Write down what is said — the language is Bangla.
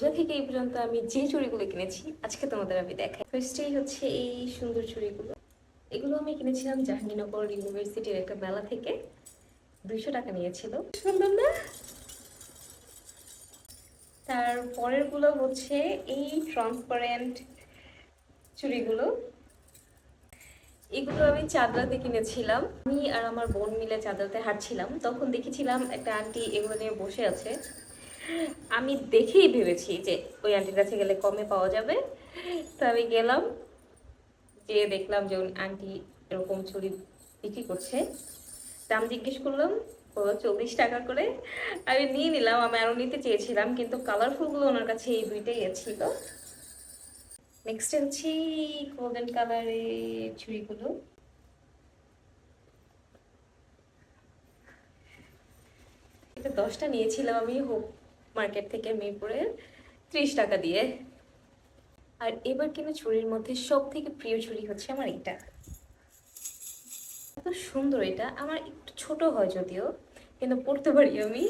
রোজা থেকে এই পর্যন্ত আমি যে চুড়িগুলো কিনেছি আজকে তোমাদের আমি দেখাই। ফার্স্টেই হচ্ছে এই সুন্দর চুড়িগুলো। এগুলো আমি কিনেছিলাম জাহাঙ্গীরনগর ইউনিভার্সিটির একটা মেলা থেকে। 200 টাকা নিয়েছিল। সুন্দর না? তার পরের গুলো হচ্ছে এই ট্রান্সপারেন্ট চুড়িগুলো। এগুলো আমি চাঁদরাতে কিনেছিলাম। আমি আর আমার বোন মিলে চাঁদরাতে হাঁটছিলাম, তখন দেখেছিলাম একটা আন্টি এগুলো নিয়ে বসে আছে। আমি দেখেই ভেবেছি যে ওই আন্টির কাছে গেলে কমে পাওয়া যাবে। তো আমি গেলাম, যেয়ে দেখলাম যে ওই আন্টি এরকম চুড়ি বিক্রি করছে। দাম জিজ্ঞেস করলাম, বললো 40 টাকা করে। আমি নিয়ে নিলাম। আমি আরো নিতে চেয়েছিলাম, কিন্তু কালারফুলগুলো ওনার কাছে এই দুইটাই ছিল। নেক্সট হচ্ছে গোল্ডেন কালারের চুড়িগুলো। এটা 10টা নিয়েছিলাম আমি হোপ মার্কেট থেকে, মিরপুরে, 30 টাকা দিয়ে। আর এবার কিনা চুড়ির মধ্যে সব থেকে প্রিয় চুড়ি হচ্ছে আমার এটা। এত সুন্দর! এটা আমার একটু ছোট হয় যদিও, কিন্তু পড়তে পারি আমি।